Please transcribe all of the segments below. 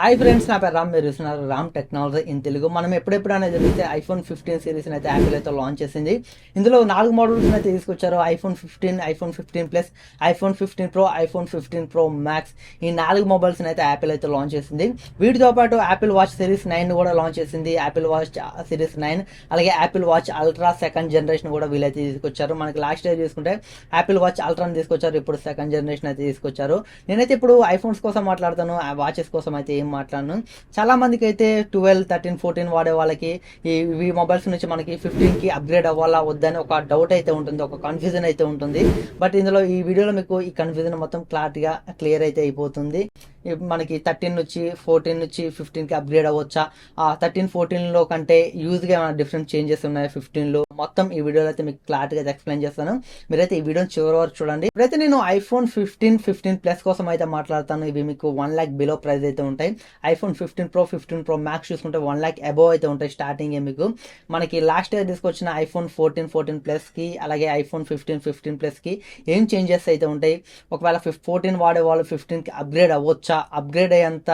Hi friends, నా పేరు రామ్. మీరు చూస్తున్నారు రామ్ టెక్నాలజీ ఇన్ తెలుగు. మనం ఎప్పుడెప్పుడు అనేది జరిగితే ఐఫోన్ 15 సిరీస్ అయితే యాపిల్ అయితే లాంచ్ చేసింది. ఇందులో 4 మోడల్స్ అయితే తీసుకొచ్చారు. IPhone 15, iPhone 15 plus, iPhone 15 pro, iPhone 15 pro max. ఈ 4 మొబైల్స్ అయితే యాపిల్ అయితే లాంచ్ చేసింది. వీటితో పాటు యాపిల్ వాచ్ సిరీస్ 9 కూడా లాంచ్ చేసింది. యాపిల్ వాచ్ సిరీస్ 9 అలాగే Apple watch ultra second generation కూడా వీళ్ళైతే తీసుకొచ్చారు. మనకి లాస్ట్ ఇయర్ తీసుకుంటే యాపిల్ వాచ్ అల్ట్రాని తీసుకొచ్చారు. ఇప్పుడు సెకండ్ జనరేషన్ అయితే తీసుకొచ్చారు. నేనైతే ఇప్పుడు ఐఫోన్స్ కోసం మాట్లాడతాను, వాచెస్ కోసం అయితే ఏం మాట్లాడను. చాలా మందికి అయితే 12, 13, 14 వాడే వాళ్ళకి ఈ మొబైల్స్ నుంచి మనకి 15కి అప్గ్రేడ్ అవ్వాలా వద్దని ఒక డౌట్ అయితే ఉంటుంది, ఒక కన్ఫ్యూజన్ అయితే ఉంటుంది. బట్ ఇందులో ఈ వీడియోలో మీకు ఈ కన్ఫ్యూజన్ మొత్తం క్లియర్ అయితే అయిపోతుంది. మనకి 13 నుంచి 14 నుంచి 15కి అప్గ్రేడ్ అవ్వచ్చా, 13, 14లో కంటే యూజ్గా ఏమైనా డిఫరెంట్ చేంజెస్ ఉన్నాయి 15లో, మొత్తం ఈ వీడియోలో అయితే మీకు క్లారిటీగా ఎక్స్ప్లెయిన్ చేస్తాను. మీరైతే ఈ వీడియోని చివరి వరకు చూడండి. ఇప్పుడైతే నేను ఐఫోన్ 15 ప్లస్ కోసం అయితే మాట్లాడతాను. ఇవి మీకు 1 lakh బిలో ప్రైస్ అయితే ఉంటాయి. ఐఫోన్ 15 ప్రో మ్యాక్స్ చూసుకుంటే 1 lakh అబోవ్ అయితే ఉంటాయి స్టార్టింగ్. మీకు మనకి లాస్ట్ ఇయర్ తీసుకొచ్చిన ఐఫోన్ 14 ప్లస్కి అలాగే ఐఫోన్ 15 ప్లస్కి ఏం చేంజెస్ అయితే ఉంటాయి, ఒకవేళ 14 వాడే వాళ్ళు 15కి అప్గ్రేడ్ అవ్వచ్చా, అప్గ్రేడ్ అయ్యేంత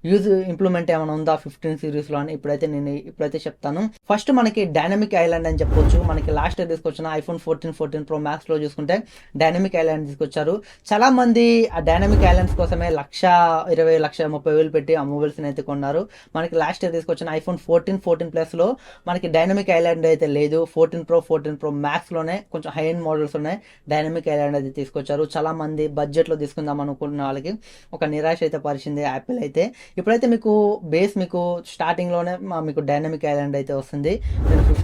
యూజ్ ఇంప్లిమెంట్ ఏమైనా ఉందా 15 సిరీస్లో అని ఇప్పుడైతే చెప్తాను. ఫస్ట్ మనకి డైనమిక్ ఐలాండ్ అని చెప్పొచ్చు. మనకి లాస్ట్ ఇయర్ తీసుకొచ్చిన ఐఫోన్ 14 ప్రో మ్యాక్స్ లో చూసుకుంటే డైనమిక్ ఐలాండ్ తీసుకొచ్చారు. చాలా మంది ఆ డైనమిక్ ఐలాండ్స్ కోసమే 1,20,000, 1,30,000 పెట్టి ఆ మొబైల్స్ అయితే కొన్నారు. మనకి లాస్ట్ ఇయర్ తీసుకొచ్చిన ఐఫోన్ 14 ప్లస్ లో మనకి డైనమిక్ ఐలాండ్ అయితే లేదు. 14 ప్రో మ్యాక్స్ లోనే కొంచెం హై ఎండ్ మోడల్స్ ఉన్నాయి డైనమిక్ ఐలాండ్ అయితే తీసుకొచ్చారు. చాలా మంది బడ్జెట్ లో తీసుకుందాం అనుకున్న వాళ్ళకి ఒక నిరాశ అయితే పరిచింది యాపిల్ అయితే. ఇప్పుడైతే మీకు బేస్ మీకు స్టార్టింగ్ లోనే మీకు డైనమిక్ ఐలాండ్ అయితే వస్తుంది.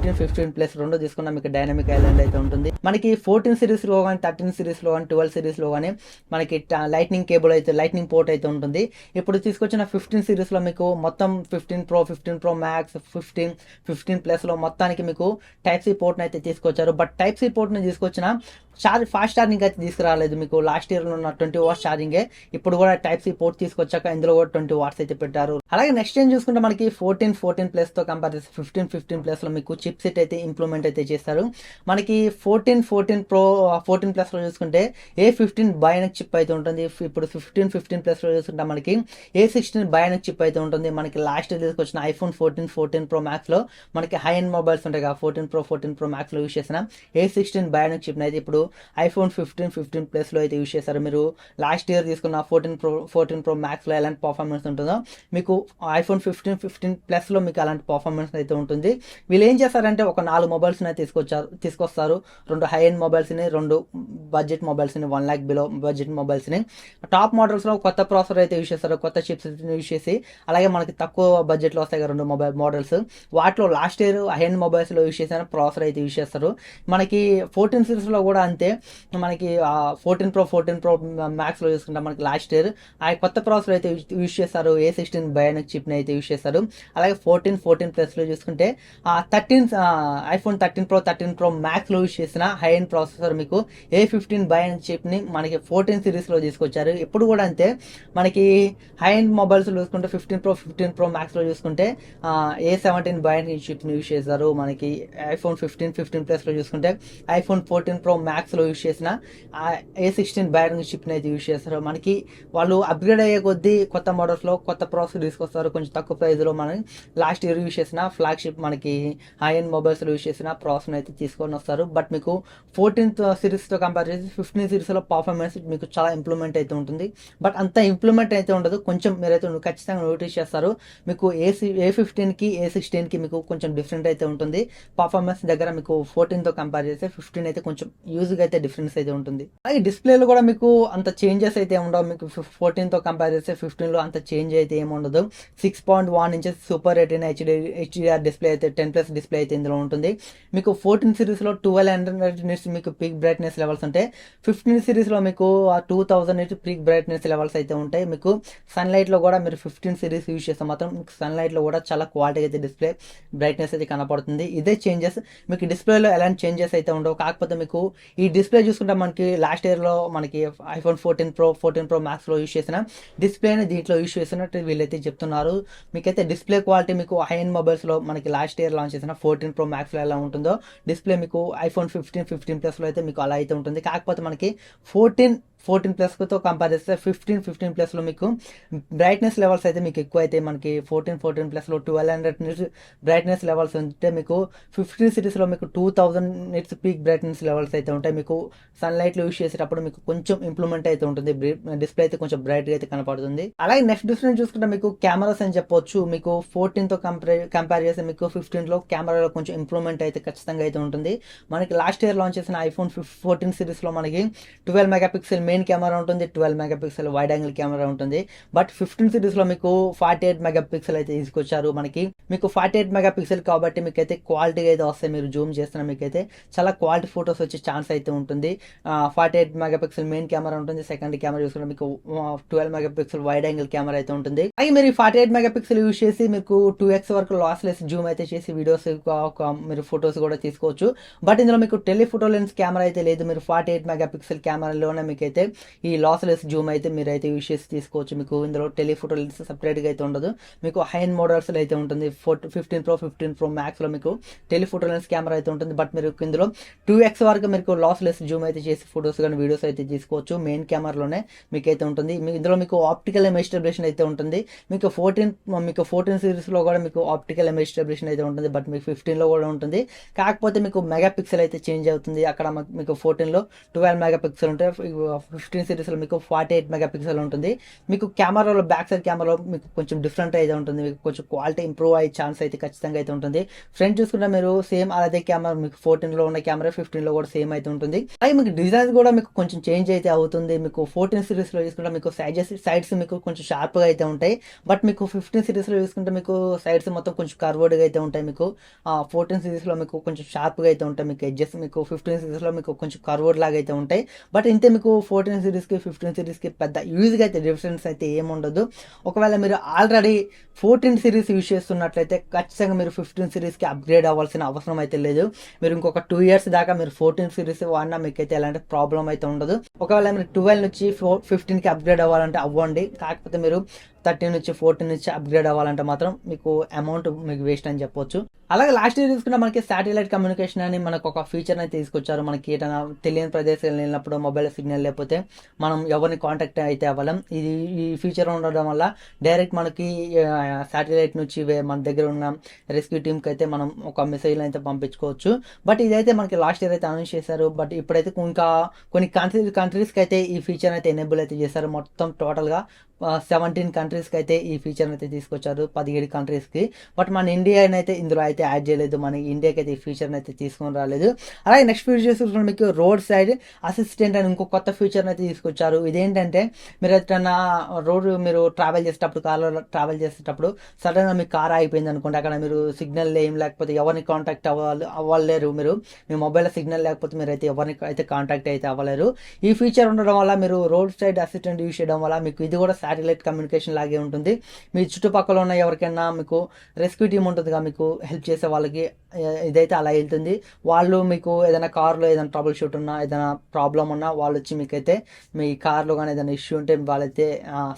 నేను 15 ప్లస్ రెండు తీసుకున్నా మీకు డైనమిక్ ఐలాండ్ అయితే ఉంటుంది. మనకి 14 సిరీస్ లో కానీ, 13 సిరీస్ లో కానీ, 12 సిరీస్ లో కానీ మనకి లైట్నింగ్ కేబుల్ అయితే, లైట్నింగ్ పోర్ట్ అయితే ఉంటుంది. ఇప్పుడు తీసుకొచ్చిన 15 సిరీస్ లో మీకు మొత్తం 15 ప్రో మ్యాక్స్, 15 ప్లస్ లో మొత్తానికి మీకు టైప్ సి పోర్ట్ అయితే తీసుకొచ్చారు. బట్ టైప్ సి పోర్ట్ ని తీసుకొచ్చిన ఫాస్ట్ ఛార్జింగ్ అయితే తీసుకురాలేదు. మీకు లాస్ట్ ఇయర్ ఉన్న 20 వాట్స్ ఛార్జింగే ఇప్పుడు కూడా టైప్ సి పోర్ట్ తీసుకొచ్చాక ఇందులో కూడా 20 వాట్స్ అయితే పెట్టారు. అలాగే నెక్స్ట్ ఏం చూసుకుంటే మనకి 14 ప్లస్ తో కంపేర్ చేసి 15 ప్లస్ లో మీకు చిప్ సెట్ అయితే ఇంప్రూవ్మెంట్ అయితే చేస్తారు. మనకి 14 ప్రో 14 ప్లస్ లో చూసుకుంటే A15 బయోనిక్ చిప్ అయితే ఉంటుంది. ఇప్పుడు 15 ప్లస్ లో చూసుకుంటే మనకి A16 బయోనిక్ చిప్ అయితే ఉంటుంది. మనకి లాస్ట్ ఇయర్ తీసుకొచ్చిన ఐఫోన్ 14 ప్రో మ్యాక్స్ లో మనకి హై ఎండ్ మొబైల్స్ ఉంటాయి కదా, 14 ప్రో మ్యాక్స్ లో యూస్ చేసిన A16 బయోనిక్ చిప్ అయితే ఇప్పుడు ఐఫోన్ 15 ప్లస్ లో అయితే యూస్ చేస్తారు. మీరు లాస్ట్ ఇయర్ తీసుకున్న 14 ప్రో మ్యాక్స్ లో ఎలాంటి పర్ఫార్మెన్స్ ఉంటుందో మీకు ఐఫోన్ 15 ప్లస్ లో మీకు అలాంటి పర్ఫార్మెన్స్ అయితే ఉంటుంది. వీళ్ళు ఏం చేస్తారంటే ఒక 4 మొబైల్స్ తీసుకొస్తారు. 2 హై ఎండ్ మొబైల్స్ ని, 2 బడ్జెట్ మొబైల్స్ ని, 1 lakh బిలో బడ్జెట్ మొబైల్స్ ని. టాప్ మోడల్స్ లో కొత్త ప్రాసెసర్ అయితే యూస్ చేస్తారు, కొత్త చిప్స్ యూస్ చేసి. అలాగే మనకి తక్కువ బడ్జెట్ లో వస్తాయి 2 మొబైల్ మోడల్స్, వాటిలో last year high end mobiles లో యూస్ చేసిన ప్రాసెసర్ అయితే యూస్ చేస్తారు. మనకి 14 సిరీస్ లో కూడా అంతే. మనకి 14 ప్రో మ్యాక్స్ లో చూసుకుంటే మనకి లాస్ట్ ఇయర్ ఆ కొత్త ప్రాసెసర్ అయితే యూస్ చేస్తారు. A16 బయోనిక్ చిప్ ని అయితే యూస్ చేస్తారు. అలాగే 14 ప్లస్ లో చూసుకుంటే ఐఫోన్ 13 ప్రో మ్యాక్స్ లో యూస్ చేసిన హై ఎండ్ ప్రాసెసర్ మీకు A15 బయోనిక్ చిప్ ని మనకి 14 సిరీస్ లో తీసుకొచ్చారు. ఇప్పుడు కూడా అంతే. మనకి హై ఎండ్ మొబైల్స్ చూసుకుంటే 15 ప్రో మ్యాక్స్ లో చూసుకుంటే A17 బయోనిక్ చిప్ ని యూస్ చేస్తారు. మనకి ఐఫోన్ 15 ప్లస్ లో చూసుకుంటే ఐఫోన్ 14 ప్రో మ్యాక్స్ లో యూస్ చేసిన A16 బయోనిక్ చిప్ ని అయితే యూస్ చేస్తారు. మనకి వాళ్ళు అప్గ్రేడ్ అయ్యే కొద్దీ కొత్త మోడల్స్ లో కొత్త ప్రాసెసర్ తీసుకొస్తారు. కొంచెం తక్కువ ప్రైస్ లో మనం లాస్ట్ ఇయర్ యూస్ చేసిన ఫ్లాగ్షిప్ మనకి హై ఎండ్ మొబైల్స్ లో యూస్ చేసిన ప్రాసెసర్ అయితే తీసుకొని వస్తారు. బట్ మీకు 14th సిరీస్ తో కంపేర్ చేసి 15 సిరీస్ లో పర్ఫార్మెన్స్ మీకు చాలా ఇంప్రూవ్మెంట్ అయితే ఉంటుంది. బట్ అంత ఇంప్రూవ్మెంట్ అయితే ఉండదు. కొంచెం మీరైతే ఖచ్చితంగా నోటీస్ చేస్తారు. మీకు A15 కి A16 కి మీకు కొంచెం డిఫరెంట్ అయితే ఉంటుంది. పర్ఫార్మెన్స్ దగ్గర మీకు 14 తో కంపేర్ చేస్తే 15 అయితే కొంచెం యూజ్గా అయితే డిఫరెన్స్ అయితే ఉంటుంది. అలాగే డిస్ప్లేలో కూడా మీకు అంత చేంజెస్ అయితే ఉండవు. మీకు 14 తో కంపేర్ చేస్తే 15 లో అంత చేంజ్ అయితే ఏమి ఉండదు. 6.1 inches super retina HDR display అయితే 10+ డిస్ప్లే అయితే ఇందులో ఉంటుంది. మీకు 14 సిరీస్ లో 1200 నిట్స్ మీకు పీక్ బ్రైట్నెస్ లెవెల్స్ ఉంటాయి. 15 సిరీస్ లో మీకు 2000 నిట్స్ పీక్ బ్రైట్నెస్ లెవెల్స్ అయితే ఉంటాయి. మీకు సన్లైట్ లో కూడా మీరు 15 సిరీస్ యూస్ చేస్తే మాత్రం మీకు సన్లైట్ లో కూడా చాలా క్వాలిటీ అయితే డిస్ప్లే బ్రైట్నెస్ అయితే కనపడుతుంది. ఇదే చేంజెస్. మీకు డిస్ప్లేలో ఎలాంటి చేంజెస్ అయితే ఉండవు. కాకపోతే మీకు ఈ డిస్ప్లే చూసుకుంటే మనకి లాస్ట్ ఇయర్ లో మనకి ఐఫోన్ 14 ప్రో మ్యాక్స్ లో యూస్ చేసిన డిస్ప్లేని దీంట్లో యూస్ చేసినట్టు వీళ్ళైతే చెప్తున్నారు. మీకైతే డిస్ప్లే క్వాలిటీ మీకు హై ఎండ్ మొబైల్స్ లో మనకి లాస్ట్ ఇయర్ లాంచ్ చేసిన 14 ప్రో మ్యాక్స్ లో ఎలా ఉంటుందో డిస్ప్లే మీకు ఐఫోన్ 15 ప్లస్ లో అయితే మీకు అలా అయితే ఉంటుంది. కాకపోతే మనకి 14 14 ప్లస్తో కంపేర్ చేస్తే 15 ప్లస్లో మీకు బ్రైట్నెస్ లెవెల్స్ అయితే మీకు ఎక్కువ అయితే మనకి 14 ప్లస్లో 1200 నిట్స్ బ్రైట్నెస్ లెవెల్స్ ఉంటే మీకు 15 సిరీస్లో మీకు 2000 నిట్స్ పీక్ బ్రైట్నెస్ లెవెల్స్ అయితే ఉంటాయి. మీకు సన్లైట్లో యూస్ చేసేటప్పుడు మీకు కొంచెం ఇంప్రూవ్మెంట్ అయితే ఉంటుంది, డిస్ప్లే అయితే కొంచెం బ్రైట్గా అయితే కనపడుతుంది. అలాగే నెక్స్ట్ డిఫరెన్స్ చూసుకుంటే మీకు కెమెరాస్ అని చెప్పొచ్చు. మీకు 14తో కంపేర్ చేస్తే మీకు 15లో కెమెరాలో కొంచెం ఇంప్రూవ్మెంట్ అయితే ఖచ్చితంగా అయితే ఉంటుంది. మనకి లాస్ట్ ఇయర్ లాంచ్ చేసిన ఐఫోన్ 14 సిరీస్లో మనకి 12 మెగాపిక్సెల్ మెయిన్ కెమెరా ఉంటుంది, 12 మెగాపిక్సెల్ వైడ్ యాంగిల్ కెమెరా ఉంటుంది. బట్ 15 సిరీస్లో మీకు 48 మెగాపిక్సెల్ అయితే తీసుకొచ్చారు. మీకు 48 మెగాపిక్సెల్ కాబట్టి మీకైతే క్వాలిటీగా అయితే వస్తాయి. మీరు జూమ్ చేస్తున్న మీకైతే చాలా క్వాలిటీ ఫొటోస్ వచ్చే ఛాన్స్ అయితే ఉంటుంది. 48 మెగాపిక్సెల్ మెయిన్ కెమెరా ఉంటుంది. సెకండ్ కెమెరా చూసుకుంటే మీకు 12 మెగాపిక్సెల్ వైడ్ యాంగిల్ కెమెరా అయితే ఉంటుంది. అయితే మీరు 48 మెగాపిక్సెల్ యూస్ చేసి మీకు 2x వరకు లాస్లెస్ జూమ్ అయితే చేసి వీడియోస్ మీరు ఫొటోస్ కూడా తీసుకోవచ్చు. బట్ ఇందులో మీకు టెలిఫోటో లెన్స్ కెమెరా అయితే లేదు. మీరు 48 మెగాపిక్సెల్ కెమెరాలోనే మీకైతే ఈ లాస్లెస్ జూమ్ అయితే మీరు అయితే యూస్ చేసి తీసుకోవచ్చు. మీకు ఇందులో టెలిఫోటో లెన్స్ సపరేట్గా అయితే ఉండదు. మీకు హై ఎండ్ మోడల్స్ అయితే ఉంటుంది. 15 Pro 15 Pro Maxలో మీకు టెలిఫోటో లెన్స్ కెమెరా అయితే ఉంటుంది. బట్ మీరు ఇందులో 2x వరకు మీకు లాస్లెస్ జూమ్ అయితే చేసి ఫొటోస్ కానీ వీడియోస్ అయితే తీసుకోవచ్చు. మెయిన్ కెమెరాలోనే మీకైతే ఉంటుంది. ఇందులో మీకు ఆప్టికల్ ఇమేజ్ స్టెబిలేషన్ అయితే ఉంటుంది. మీకు 14 సిరీస్లో కూడా మీకు ఆప్టికల్ ఇమేజ్ స్టెబిలేషన్ అయితే ఉంటుంది. బట్ మీకు 15లో కూడా ఉంటుంది. కాకపోతే మీకు మెగాపిక్సెల్ అయితే చేంజ్ అవుతుంది. అక్కడ మీకు 14లో 12 మెగాపిక్సెల్ ఉంటే 15 సిరీస్లో మీకు 48 మెగాపిక్సెల్ ఉంటుంది. మీకు కెమెరాలో బ్యాక్ సైడ్ కెమెరాలో మీకు కొంచెం డిఫరెంట్ అయితే ఉంటుంది. మీకు కొంచెం క్వాలిటీ ఇంప్రూవ్ అయ్యే ఛాన్స్ అయితే ఖచ్చితంగా అయితే ఉంటుంది. ఫ్రంట్ చూసుకుంటే మీరు సేమ్ అదే కెమెరా మీకు 14లో ఉన్న కెమెరా 15లో కూడా సేమ్ అయితే ఉంటుంది. అలాగే మీకు డిజైన్ కూడా మీకు కొంచెం చేంజ్ అయితే అవుతుంది. మీకు 14 సిరీస్లో చూసుకుంటే మీకు సైడ్స్ మీకు కొంచెం షార్ప్గా అయితే ఉంటాయి. బట్ మీకు 15 సిరీస్లో చూసుకుంటే మీకు సైడ్స్ మొత్తం కొంచెం కర్వర్డ్గా అయితే ఉంటాయి. మీకు 14 సిరీస్లో మీకు కొంచెం షార్ప్గా అయితే ఉంటాయి. మీకు ఎడ్జెస్ మీకు 15 సిరీస్లో మీకు కొంచెం కర్వర్డ్ లాగా అయితే ఉంటాయి. బట్ ఇంతే మీకు 14 సిరీస్కి 15 సిరీస్కి పెద్ద యూజ్గా అయితే డిఫరెన్స్ అయితే ఏముండదు. ఒకవేళ మీరు ఆల్రెడీ 14 సిరీస్ యూజ్ చేస్తున్నట్లయితే ఖచ్చితంగా మీరు 15 సిరీస్కి అప్గ్రేడ్ అవ్వాల్సిన అవసరం అయితే లేదు. మీరు ఇంకొక 2 ఇయర్స్ దాకా మీరు 14 సిరీస్ వాడినా మీకైతే ఎలాంటి ప్రాబ్లం అయితే ఉండదు. ఒకవేళ మీరు 12 నుంచి 15కి అప్గ్రేడ్ అవ్వాలంటే అవ్వండి. కాకపోతే మీరు 13 నుంచి 14 నుంచి అప్గ్రేడ్ అవ్వాలంటే మాత్రం మీకు అమౌంట్ మీకు వేస్ట్ అని చెప్పొచ్చు. అలాగే లాస్ట్ ఇయర్ తీసుకుంటే మనకి శాటిలైట్ కమ్యూనికేషన్ అని మనకు ఒక ఫీచర్ అయితే తీసుకొచ్చారు. మనకి ఏదైనా తెలియని ప్రదేశాలు వెళ్ళినప్పుడు మొబైల్ సిగ్నల్ లేకపోతే మనం ఎవరిని కాంటాక్ట్ అయితే అవ్వలేం. ఈ ఫీచర్ ఉండడం వల్ల డైరెక్ట్ మనకి శాటిలైట్ నుంచి మన దగ్గర ఉన్న రెస్క్యూ టీమ్కి అయితే మనం ఒక మెసేజ్ అయితే పంపించుకోవచ్చు. బట్ ఇదైతే మనకి లాస్ట్ ఇయర్ అయితే అనౌన్స్ చేశారు. బట్ ఇప్పుడైతే ఇంకా కొన్ని కంట్రీస్కి అయితే ఈ ఫీచర్ అయితే ఎనేబుల్ అయితే చేశారు. మొత్తం టోటల్గా 17 కంట్రీస్కి అయితే ఈ ఫీచర్ అయితే తీసుకొచ్చారు, 17 కంట్రీస్కి. బట్ మన ఇండియా అయితే ఇందులో అయితే యాడ్ చేయలేదు. మన ఇండియాకి అయితే ఈ ఫీచర్ అయితే తీసుకొని రాలేదు. అలాగే నెక్స్ట్ ఫీచర్ చూసుకుంటే మీకు రోడ్ సైడ్ అసిస్టెంట్ అని ఇంకో కొత్త ఫీచర్ అయితే తీసుకొచ్చారు. ఇదేంటంటే మీరు ఎట్లా మీరు ట్రావెల్ చేసేటప్పుడు కార్లో ట్రావెల్ చేసేటప్పుడు సడన్గా మీ కార్ అయిపోయింది అనుకోండి, అక్కడ మీరు సిగ్నల్ ఏం లేకపోతే ఎవరిని కాంటాక్ట్ అవ్వలేరు. మీరు మీ మొబైల్లో సిగ్నల్ లేకపోతే మీరు అయితే ఎవరిని అయితే కాంటాక్ట్ అయితే అవ్వలేరు. ఈ ఫీచర్ ఉండడం వల్ల మీరు రోడ్ సైడ్ అసిస్టెంట్ యూజ్ చేయడం వల్ల మీకు ఇది కూడా శాటిలైట్ కమ్యూనికేషన్ లాగే ఉంటుంది. మీ చుట్టుపక్కల ఉన్న ఎవరికైనా మీకు రెస్క్యూ టీమ్ ఉంటుందిగా, మీకు హెల్ప్ చేసే వాళ్ళకి ఇదైతే అలా వెళ్తుంది. వాళ్ళు మీకు ఏదైనా కార్లో ఏదైనా ట్రబుల్ షూట్ ఉన్నా ఏదైనా ప్రాబ్లం ఉన్నా వాళ్ళు వచ్చి మీకైతే మీ కార్లో కానీ ఏదైనా ఇష్యూ ఉంటే వాళ్ళైతే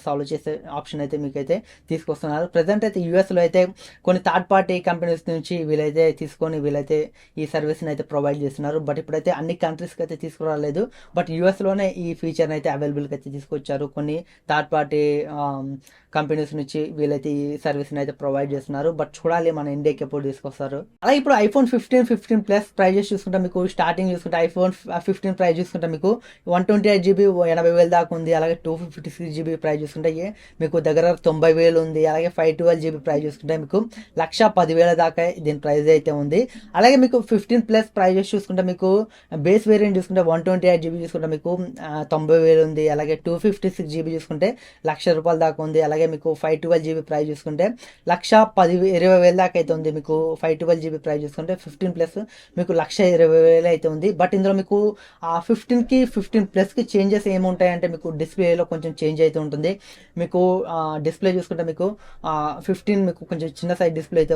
సాల్వ్ చేసే ఆప్షన్ అయితే మీకైతే తీసుకొస్తున్నారు. ప్రజెంట్ అయితే యూఎస్లో అయితే కొన్ని థర్డ్ పార్టీ కంపెనీస్ నుంచి వీళ్ళైతే ఈ సర్వీస్ని అయితే ప్రొవైడ్ చేస్తున్నారు. బట్ ఇప్పుడైతే అన్ని కంట్రీస్కి అయితే తీసుకురాలేదు. బట్ యూఎస్లోనే ఈ ఫీచర్ని అయితే అవైలబుల్గా అయితే తీసుకొచ్చారు. కొన్ని థర్డ్ పార్టీ కంపెనీస్ నుంచి వీళ్ళైతే ఈ సర్వీస్ని అయితే ప్రొవైడ్ చేస్తున్నారు. బట్ చూడాలి మన ఇండియాకి ఎప్పుడు తీసుకొస్తారు. అలాగే ఇప్పుడు ఐఫోన్ 15 ప్లస్ ప్రైజెస్ చూసుకుంటే మీకు స్టార్టింగ్ చూసుకుంటే ఐఫోన్ 15 ప్రైస్ చూసుకుంటే మీకు 128 GB 80,000 దాకా ఉంది. అలాగే 256 GB ప్రైస్ చూసుకుంటే మీకు దగ్గర 90,000 ఉంది. అలాగే 512 GB ప్రైస్ చూసుకుంటే మీకు 110,000 దాకా దీని ప్రైస్ అయితే ఉంది. అలాగే మీకు 15 ప్లస్ ప్రైజెస్ చూసుకుంటే మీకు బేస్ వేరియంట్ చూసుకుంటే 128 GB చూసుకుంటే మీకు 90,000 ఉంది. అలాగే 256 GB చూసుకుంటే ₹1,00,000 దాకా ఉంది. అలాగే మీకు 512 GB ప్రైస్ చూసుకుంటే 1,20,000 దాకా అయితే ఉంది. మీకు 512 GB ప్రైస్ చూసుకుంటే 15 ప్లస్ మీకు 1,20,000 అయితే ఉంది. బట్ ఇందులో మీకు 15కి 15 ప్లస్కి చేంజెస్ ఏముంటాయంటే మీకు డిస్ప్లేలో కొంచెం చేంజ్ అయితే ఉంటుంది. మీకు డిస్ప్లే చూసుకుంటే మీకు 15 మీకు కొంచెం చిన్న సైజ్ డిస్ప్లే అయితే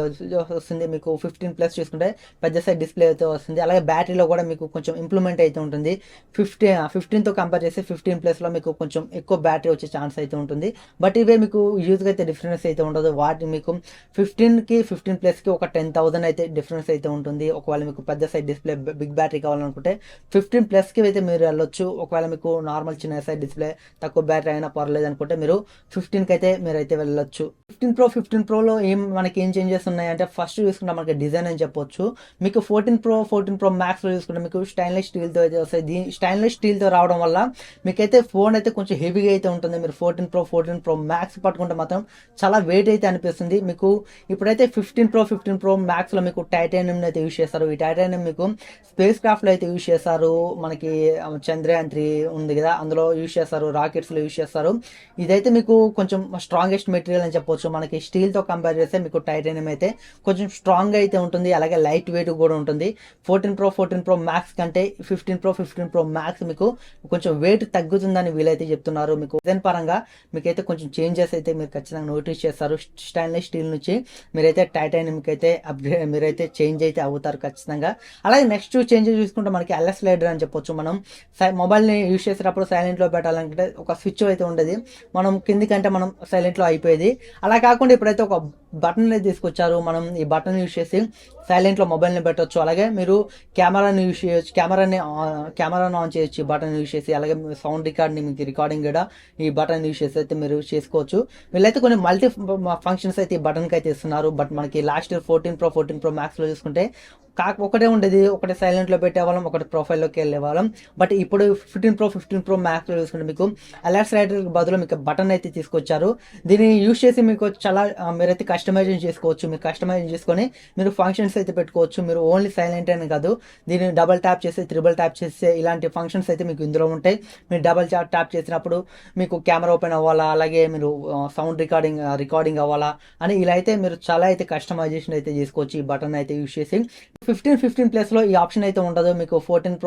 వస్తుంది. మీకు 15 ప్లస్ చూసుకుంటే పెద్ద సైజ్ డిస్ప్లే అయితే వస్తుంది. అలాగే బ్యాటరీలో కూడా మీకు కొంచెం ఇంప్రూవ్మెంట్ అయితే ఉంటుంది. 15తో కంపేర్ చేస్తే 15 ప్లస్లో మీకు కొంచెం ఎక్కువ బ్యాటరీ వచ్చే ఛాన్స్ అయితే ఉంటుంది. బట్ ఇవే మీకు యూజ్గా అయితే డిఫరెన్స్ అయితే ఉండదు. వాటి మీకు 15కి 15 ప్లస్కి ఒక 10,000 అయితే డిఫరెన్స్ అయితే ఉంటుంది. ఒకవేళ మీకు పెద్ద సైజ్ డిస్ప్లే బిగ్ బ్యాటరీ కావాలనుకుంటే 15 ప్లస్కి అయితే మీరు వెళ్ళొచ్చు. ఒకవేళ మీకు నార్మల్ చిన్న సైజ్ డిస్ప్లే తక్కువ బ్యాటరీ అయినా పర్లేదు అనుకుంటే మీరు 15కి అయితే మీరైతే వెళ్ళొచ్చు. 15 ప్రోలో మనకి ఏం చేంజెస్ ఉన్నాయంటే ఫస్ట్ చూసుకుంటే మనకి డిజైన్ అని చెప్పొచ్చు. మీకు 14 ప్రో మ్యాక్స్లో చూసుకుంటే మీకు స్టైన్లెస్ స్టీల్తో అయితే వస్తాయి. స్టైన్లెస్ స్టీల్తో రావడం వల్ల మీకైతే ఫోన్ అయితే కొంచెం హెవీగా అయితే ఉంటుంది. మీరు 14 ప్రో మ్యాక్స్ పట్టుకుంటే మాత్రం చాలా వెయిట్ అయితే అనిపిస్తుంది. మీకు ఇప్పుడైతే 15 ప్రో మ్యాక్స్లో మీకు టైటానియం అయితే యూజ్ చేస్తారు. ఈ టైటానియం మీకు స్పేస్ క్రాఫ్ట్లో అయితే యూజ్ చేస్తారు. మనకి చంద్రయాన్ 3 ఉంది కదా, అందులో యూజ్ చేస్తారు, రాకెట్స్లో యూజ్ చేస్తారు. ఇదైతే మీకు కొంచెం స్ట్రాంగెస్ట్ మెటీరియల్ అని చెప్పొచ్చు. మనకి స్టీల్తో కంపేర్ చేస్తే మీకు టైటానియం అయితే కొంచెం స్ట్రాంగ్ అయితే ఉంటుంది, అలాగే లైట్ వెయిట్ కూడా ఉంటుంది. 14 ప్రో మ్యాక్స్ కంటే 15 ప్రో మ్యాక్స్ మీకు కొంచెం వెయిట్ తగ్గుతుందని వీలైతే చెప్తున్నారు. మీకు డిజైన్ పరంగా మీకైతే కొంచెం చేంజెస్ అయితే మీరు ఖచ్చితంగా నోటీస్ చేస్తారు. స్టైన్లెస్ స్టీల్ నుంచి మీరైతే టైటానియంకి అయితే అప్గ్రేడ్ మీరైతే చేంజ్ అయితే అవుతారు ఖచ్చితంగా. అలాగే నెక్స్ట్ చేంజెస్ చూసుకుంటే మనకి ఎల్ఎస్ స్లైడర్ అని చెప్పొచ్చు. మనం మొబైల్ని యూజ్ చేసేటప్పుడు సైలెంట్లో పెట్టాలంటే ఒక స్విచ్ అయితే ఉండేది, మనం కిందికంటే మనం సైలెంట్లో అయిపోయేది. అలా కాకుండా ఇప్పుడైతే ఒక బటన్ అనేది తీసుకొచ్చారు. మనం ఈ బటన్ యూజ్ చేసి సైలెంట్లో మొబైల్ని పెట్టవచ్చు. అలాగే మీరు కెమెరాని యూజ్ చేయొచ్చు, కెమెరాను ఆన్ చేయొచ్చు ఈ బటన్ యూజ్ చేసి. అలాగే సౌండ్ రికార్డ్ని మీకు రికార్డింగ్ కూడా ఈ బటన్ యూజ్ చేసి అయితే మీరు చేసుకోవచ్చు. వీళ్ళైతే కొన్ని మల్టీ ఫంక్షన్స్ అయితే ఈ బటన్కి అయితే ఇస్తున్నారు. బట్ మనకి లాస్ట్ ఇయర్ 14 ప్రో మ్యాక్స్లో చూసుకుంటే ఒకటే ఉండేది, ఒకటి సైలెంట్లో పెట్టేవాళ్ళం, ఒకటి ప్రొఫైల్లోకి వెళ్ళేవాళ్ళం. బట్ ఇప్పుడు 15 ప్రో మ్యాక్స్లో చూసుకుంటే మీకు అలర్ట్ స్లైడర్కి బదులు మీకు బటన్ అయితే తీసుకొచ్చారు. దీన్ని యూజ్ చేసి మీకు చాలా మీరైతే కస్టమైజేషన్ చేసుకోవచ్చు. మీరు కస్టమైజేషన్ చేసుకొని మీరు ఫంక్షన్స్ అయితే పెట్టుకోవచ్చు. మీరు ఓన్లీ సైలెంట్ అని కాదు, దీన్ని డబల్ ట్యాప్ చేస్తే, త్రిబుల్ ట్యాప్ చేస్తే ఇలాంటి ఫంక్షన్స్ అయితే మీకు ఇందులో ఉంటాయి. మీరు డబల్ ట్యాప్ చేసినప్పుడు మీకు కెమెరా ఓపెన్ అవ్వాలా, అలాగే మీరు సౌండ్ రికార్డింగ్ అవ్వాలా అని ఇలా అయితే మీరు చాలా అయితే కస్టమైజేషన్ అయితే చేసుకోవచ్చు ఈ బటన్ అయితే యూజ్ చేసి. 15 ప్లస్లో ఈ ఆప్షన్ అయితే ఉండదు. మీకు 14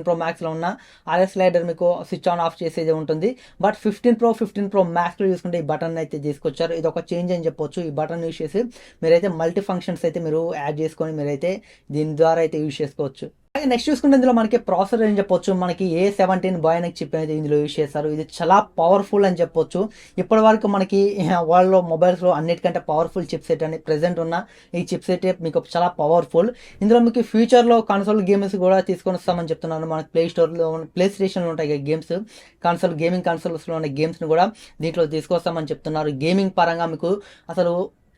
ప్రో మ్యాక్స్లో ఉన్న ఆర్ఎస్ స్లైడర్ మీకు స్విచ్ ఆన్ ఆఫ్ చేసేది ఉంటుంది. బట్ 15 ప్రో మ్యాక్స్లో చూసుకుంటే ఈ బటన్ అయితే తీసుకొచ్చారు. ఇది ఒక చేంజ్ అని చెప్పొచ్చు. ఈ బటన్ యూజ్ చేసి మీరైతే మల్టీ ఫంక్షన్స్ అయితే మీరు యాడ్ చేసుకొని మీరైతే దీని ద్వారా అయితే యూజ్ చేసుకోవచ్చు. అలాగే నెక్స్ట్ చూసుకుంటే ఇందులో మనకి ప్రాసెసర్ అని చెప్పొచ్చు. మనకి A17 బయోనిక్ చిప్ అయితే ఇందులో యూజ్ చేస్తారు. ఇది చాలా పవర్ఫుల్ అని చెప్పొచ్చు. ఇప్పటి వరకు మనకి వాళ్ళలో మొబైల్స్లో అన్నిటికంటే పవర్ఫుల్ చిప్ సెట్ అని ప్రెసెంట్ ఉన్న ఈ చిప్ సెట్ మీకు చాలా పవర్ఫుల్. ఇందులో మీకు ఫ్యూచర్లో కన్సోల్ గేమ్స్ కూడా తీసుకొని వస్తామని చెప్తున్నాను. మనకి ప్లే స్టేషన్లో ఉంటాయి గేమ్స్, గేమింగ్ కన్సోల్స్లో ఉన్న గేమ్స్ని కూడా దీంట్లో తీసుకొస్తామని చెప్తున్నారు. గేమింగ్ పరంగా మీకు అసలు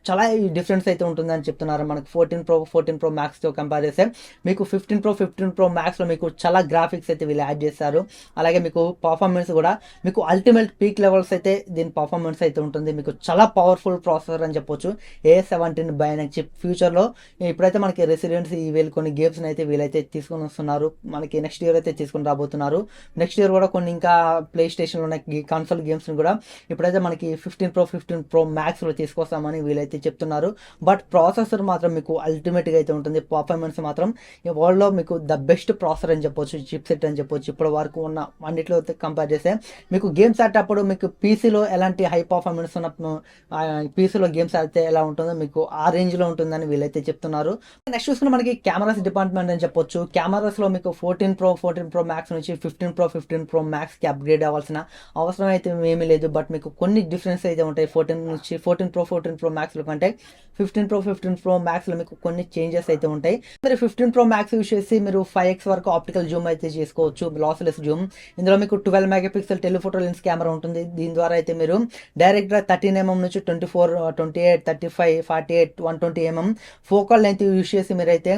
చాలా డిఫరెన్స్ అయితే ఉంటుందని చెప్తున్నారు. మనకి 14 ప్రో మ్యాక్స్తో కంపేర్ చేస్తే మీకు 15 ప్రో మ్యాక్స్లో మీకు చాలా గ్రాఫిక్స్ అయితే వీళ్ళు యాడ్ చేస్తారు. అలాగే మీకు పర్ఫార్మెన్స్ కూడా మీకు అల్టిమేట్ పీక్ లెవెల్స్ అయితే దీని పర్ఫార్మెన్స్ అయితే ఉంటుంది. మీకు చాలా పవర్ఫుల్ ప్రాసెసర్ అని చెప్పొచ్చు. A17 బయోనిక్ చిప్ ఫ్యూచర్లో ఇప్పుడైతే మనకి రెసిడెంట్స్ వీళ్ళు కొన్ని గేమ్స్ని అయితే వీళ్ళైతే తీసుకొని వస్తున్నారు. మనకి నెక్స్ట్ ఇయర్ అయితే తీసుకొని రాబోతున్నారు. నెక్స్ట్ ఇయర్ కూడా కొన్ని ఇంకా ప్లే స్టేషన్లో ఉన్న కన్సోల్ గేమ్స్ని కూడా ఇప్పుడైతే మనకి 15 ప్రో మ్యాక్స్లో తీసుకొస్తామని వీళ్ళైతే చెప్తున్నారు. బట్ ప్రాసెసర్ మాత్రం మీకు అల్టిమేట్గా అయితే ఉంటుంది. పర్ఫార్మెన్స్ మాత్రం ఈ వరల్డ్లో మీకు ద బెస్ట్ ప్రాసెసర్ అని చెప్పొచ్చు, చిప్ సెట్ అని చెప్పొచ్చు. ఇప్పటి వరకు ఉన్న అన్నిట్లో కంపేర్ చేస్తే మీకు గేమ్స్ ఆడేటప్పుడు మీకు పీసీలో ఎలాంటి హై పర్ఫార్మెన్స్ ఉన్న పీసీలో గేమ్స్ ఆడితే ఎలా ఉంటుందో మీకు ఆ రేంజ్లో ఉంటుందని వీళ్ళైతే చెప్తున్నారు. నెక్స్ట్ చూసుకుని మనకి కెమెరాస్ డిపార్ట్మెంట్ అని చెప్పొచ్చు. కెమెరాస్లో మీకు 14 ప్రో మ్యాక్స్ నుంచి 15 ప్రో మ్యాక్స్కి అప్గ్రేడ్ అవ్వాల్సిన అవసరం అయితే ఏమీ లేదు. బట్ మీకు కొన్ని డిఫరెన్స్ అయితే ఉంటాయి 14 ప్రో మ్యాక్స్ కంటే 15 ప్రో మ్యాక్స్లో మీకు కొన్ని చేంజెస్ అయితే ఉంటాయి. మీరు 15 ప్రో మ్యాక్స్ యూజ్ చేసి మీరు 5x వరకు ఆప్టికల్ జూమ్ అయితే చేసుకోవచ్చు, లాస్లెస్ జూమ్. ఇందులో మీకు 12 మెగాపిక్సెల్ టెలిఫోటో లెన్స్ కెమెరా ఉంటుంది. దీని ద్వారా అయితే మీరు డైరెక్ట్గా 13mm నుంచి 24, 28, 35, 48, 120mm ఫోకల్ లెంత్ యూజ్ చేసి మీరైతే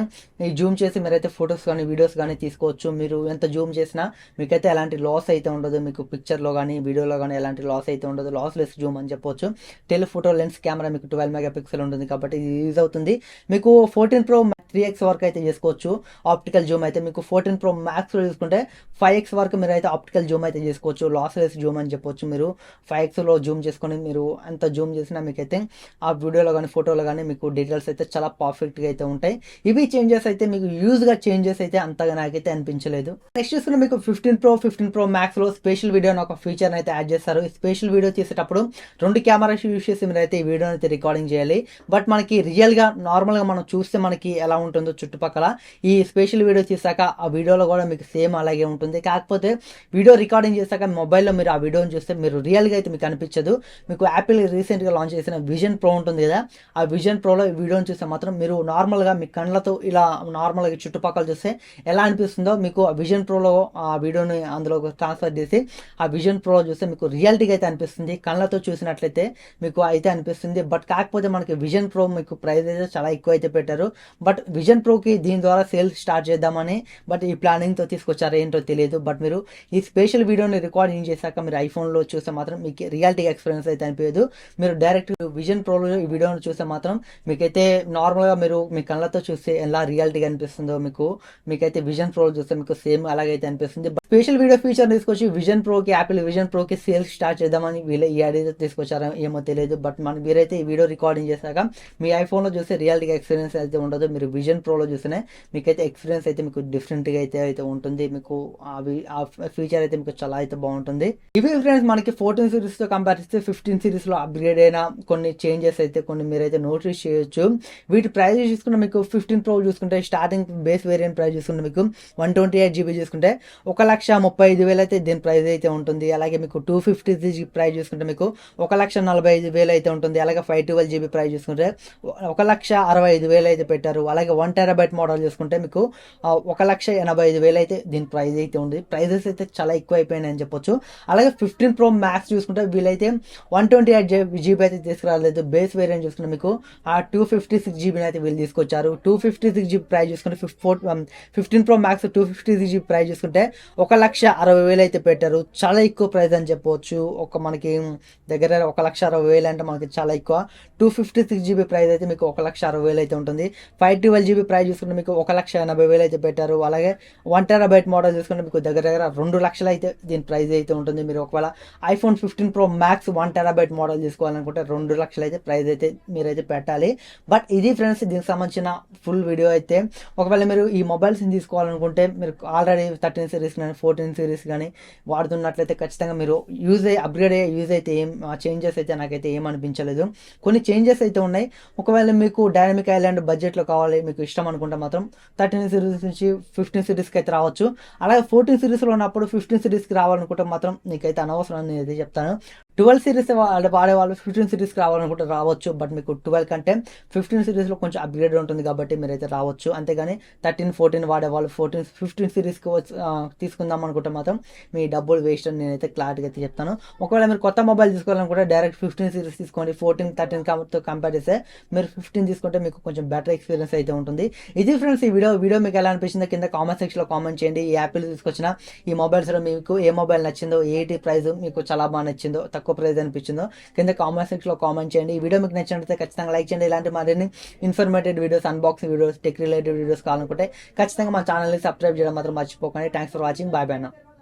ఈ జూమ్ చేసి మీరైతే ఫొటోస్ కానీ వీడియోస్ కానీ తీసుకోవచ్చు. మీరు ఎంత జూమ్ చేసినా మీకైతే ఎలాంటి లాస్ అయితే ఉండదు. మీకు పిక్చర్లో కానీ వీడియోలో కానీ ఎలాంటి లాస్ అయితే ఉండదు. లాస్లెస్ జూమ్ అని చెప్పొచ్చు. టెలిఫోటో లెన్స్ కెమెరా మీకు 12 మెగాపిక్సెల్ ఉంటుంది కాబట్టి ఇది యూజ్ అవుతుంది. మీకు 14 ప్రో 3x వరకు అయితే చేసుకోవచ్చు ఆప్టికల్ జూమ్ అయితే. మీకు 14 ప్రో మ్యాక్స్లో చూసుకుంటే 5x వరకు మీరు అయితే ఆప్టికల్ జూమ్ అయితే చేసుకోవచ్చు, లాస్లెస్ జూమ్ అని చెప్పొచ్చు. మీరు 5xలో జూమ్ చేసుకొని మీరు ఎంత జూమ్ చేసినా మీకైతే ఆ వీడియోలో కానీ ఫోటోలో కానీ మీకు డీటెయిల్స్ అయితే చాలా పర్ఫెక్ట్గా అయితే ఉంటాయి. ఇవి చేంజెస్ అయితే మీకు యూజ్గా చేంజెస్ అయితే అంతగా నాకైతే అనిపించలేదు. నెక్స్ట్ చూసుకుంటే మీకు 15 ప్రో మ్యాక్స్లో స్పెషల్ వీడియో అని ఒక ఫీచర్ అయితే యాడ్ చేస్తారు. ఈ స్పెషల్ వీడియో తీసేటప్పుడు 2 కెమెరాస్ యూజ్ చేసి మీరు అయితే ఈ వీడియోని అయితే రికార్డింగ్ రికార్డింగ్ చేయాలి. బట్ మనకి రియల్గా నార్మల్గా మనం చూస్తే మనకి ఎలా ఉంటుందో చుట్టుపక్కల ఈ స్పెషల్ వీడియో తీసాక ఆ వీడియోలో కూడా మీకు సేమ్ అలాగే ఉంటుంది. కాకపోతే వీడియో రికార్డింగ్ చేశాక మొబైల్లో మీరు ఆ వీడియోని చూస్తే మీరు రియల్గా అయితే మీకు అనిపించదు. మీకు యాపిల్ రీసెంట్గా లాంచ్ చేసిన విజన్ ప్రో ఉంటుంది కదా, ఆ విజన్ ప్రోలో ఈ వీడియోని చూస్తే మాత్రం మీరు నార్మల్గా మీ కళ్ళతో ఇలా నార్మల్గా చుట్టుపక్కల చూస్తే ఎలా అనిపిస్తుందో మీకు ఆ విజన్ ప్రోలో ఆ వీడియోని అందులో ట్రాన్స్ఫర్ చేసి ఆ విజన్ ప్రో చూస్తే మీకు రియాలిటీగా అయితే అనిపిస్తుంది. కళ్ళతో చూసినట్లయితే మీకు అయితే అనిపిస్తుంది. బట్ కాకపోతే మనకి విజన్ ప్రో మీకు ప్రైస్ అయితే చాలా ఎక్కువ అయితే పెట్టారు. బట్ విజన్ ప్రోకి దీని ద్వారా సేల్స్ స్టార్ట్ చేద్దామని బట్ ఈ ప్లానింగ్తో తీసుకొచ్చారు ఏంటో తెలియదు. బట్ మీరు ఈ స్పెషల్ వీడియోని రికార్డింగ్ చేశాక మీరు ఐఫోన్లో చూస్తే మాత్రం మీకు రియాలిటీ ఎక్స్పీరియన్స్ అయితే అనిపించదు. మీరు డైరెక్ట్ విజన్ ప్రోలో ఈ వీడియోని చూస్తే మాత్రం మీకైతే నార్మల్గా మీరు మీ కళ్ళతో చూస్తే ఎలా రియాలిటీగా అనిపిస్తుందో మీకైతే విజన్ ప్రో చూస్తే మీకు సేమ్ అలాగైతే అనిపిస్తుంది. స్పెషల్ వీడియో ఫీచర్ తీసుకొచ్చి విజన్ ప్రోకి యాపిల్ విజన్ ప్రోకి సేల్స్ స్టార్ట్ చేద్దామని వీళ్ళు ఈ ఐడియా తీసుకొచ్చారో ఏమో తెలియదు. బట్ మీరైతే ఈ వీడియో రికార్డింగ్ చేశాక మీ ఐఫోన్లో చూస్తే రియాలిటీగా ఎక్స్పీరియన్స్ అయితే ఉండదు. మీరు విజన్ ప్రోలో చూస్తేనే మీకైతే ఎక్స్పీరియన్స్ అయితే మీకు డిఫరెంట్గా అయితే ఉంటుంది. మీకు ఆ ఫీచర్ అయితే మీకు చాలా అయితే బాగుంటుంది. ఇవి ఫ్రెండ్స్ మనకి 14 సిరీస్తో కంపేర్ చేస్తే 15 సిరీస్లో అప్గ్రేడ్ అయిన కొన్ని చేంజెస్ అయితే కొన్ని మీరైతే నోటీస్ చేయొచ్చు. వీటి ప్రైస్ చూసుకుంటే మీకు 15 ప్రో చూసుకుంటే స్టార్టింగ్ బేస్ వేరియంట్ ప్రైస్ చూసుకుంటే మీకు 128 GB చూసుకుంటే 1,35,000 అయితే దీని ప్రైస్ అయితే ఉంటుంది. అలాగే మీకు 256 GB ప్రైస్ చూసుకుంటే మీకు 1,45,000 అయితే ఉంటుంది. అలాగే 512 GB ప్రైస్ చూసుకుంటే 1,65,000 అయితే పెట్టారు. అలాగే 1 TB మోడల్ చూసుకుంటే మీకు 1,85,000 అయితే దీని ప్రైస్ అయితే ఉంది. ప్రైజెస్ అయితే చాలా ఎక్కువ అయిపోయినాయని చెప్పొచ్చు. అలాగే 15 ప్రో మ్యాక్స్ చూసుకుంటే వీళ్ళైతే 128 GB అయితే తీసుకురాలేదు. బేస్ వేరియంట్ చూసుకుంటే మీకు ఆ 256 GB అయితే వీళ్ళు తీసుకొచ్చారు. 256 GB ప్రైస్ చూసుకుంటే 15 ప్రో మ్యాక్స్ 256 GB ప్రైస్ చూసుకుంటే 1,60,000 అయితే పెట్టారు. చాలా ఎక్కువ ప్రైస్ అని చెప్పవచ్చు. మనకి దగ్గర 1,60,000 అంటే మనకి చాలా ఎక్కువ. 256 GB ప్రైస్ అయితే మీకు 1,60,000 అయితే ఉంటుంది. 512 GB ప్రైస్ చూసుకుంటే మీకు 1,80,000 అయితే పెట్టారు. అలాగే 1 TB మోడల్ చూసుకుంటే మీకు దగ్గర 2 లక్షలు అయితే దీని ప్రైస్ అయితే ఉంటుంది. మీరు ఒకవేళ iPhone 15 pro max 1 TB model తీసుకోవాలనుకుంటే 2 లక్షలు అయితే ప్రైస్ అయితే మీరైతే పెట్టాలి. బట్ ఇది ఫ్రెండ్స్ దీనికి సంబంధించిన ఫుల్ వీడియో అయితే. ఒకవేళ మీరు ఈ మొబైల్స్ని తీసుకోవాలనుకుంటే మీరు ఆల్రెడీ 13 సిరీస్ కానీ 14 సిరీస్ కానీ వాడుతున్నట్లయితే ఖచ్చితంగా మీరు అప్గ్రేడ్ అయ్యే యూజ్ అయితే చేంజెస్ అయితే నాకైతే ఏం అనిపించలేదు. కొన్ని చేంజెస్ అయితే ఉన్నాయి. ఒకవేళ మీకు డైనమిక్ ఐలాండ్ బడ్జెట్లో కావాలి మీకు ఇష్టం అనుకుంటే మాత్రం 13 సిరీస్ నుంచి 15 సిరీస్కి అయితే రావచ్చు. అలాగే 14 సిరీస్లో ఉన్నప్పుడు 15 సిరీస్కి రావాలనుకుంటే మాత్రం నీకైతే అనవసరం అని అయితే చెప్తాను. 12 సిరీస్ వాడేవాళ్ళు 15 సిరీస్కి రావాలనుకుంటే రావచ్చు. బట్ మీకు 12 కంటే 15 సిరీస్లో కొంచెం అప్గ్రేడ్ ఉంటుంది కాబట్టి మీరైతే రావచ్చు. అంతేగాని 13, 14 వాడేవాళ్ళు 15 సిరీస్కి తీసుకుందాం అనుకుంటే మాత్రం మీ డబ్బులు వేస్ట్ అని నేనైతే క్లారిటీగా అయితే చెప్తాను. ఒకవేళ మీరు కొత్త మొబైల్ తీసుకోవాలనుకుంటే డైరెక్ట్ 15 సిరీస్ తీసుకోండి. 14, 13తో కంపేర్ చేస్తే మీరు 15 తీసుకుంటే మీకు కొంచెం బెటర్ ఎక్స్పీరియన్స్ అయితే ఉంటుంది. ఇది ఫ్రెండ్స్ ఈ వీడియో మీకు ఎలా అనిపించిందో కింద కామెంట్ సెక్షన్లో కామెంట్ చేయండి. ఈ యాపిల్ తీసుకొచ్చిన ఈ మొబైల్స్లో మీకు ఏ మొబైల్ నచ్చిందో, ఏంటి ప్రైస్ మీకు చాలా బాగా నచ్చిందో, తక్కువ ప్రైస్ అనిపించిందో కింద కామెంట్ సెక్షన్లో కామెంట్ చేయండి. ఈ వీడియో మీకు నచ్చినట్లయితే ఖచ్చితంగా లైక్ చేయండి. ఇలాంటి మరిన్ని informative videos, unboxing videos, tech related videos కావాలనుకుంటే ఖచ్చితంగా మా ఛానల్ని సబ్స్క్రైబ్ చేయడం మాత్రం మర్చిపోకండి. Thanks for watching. Bye bye.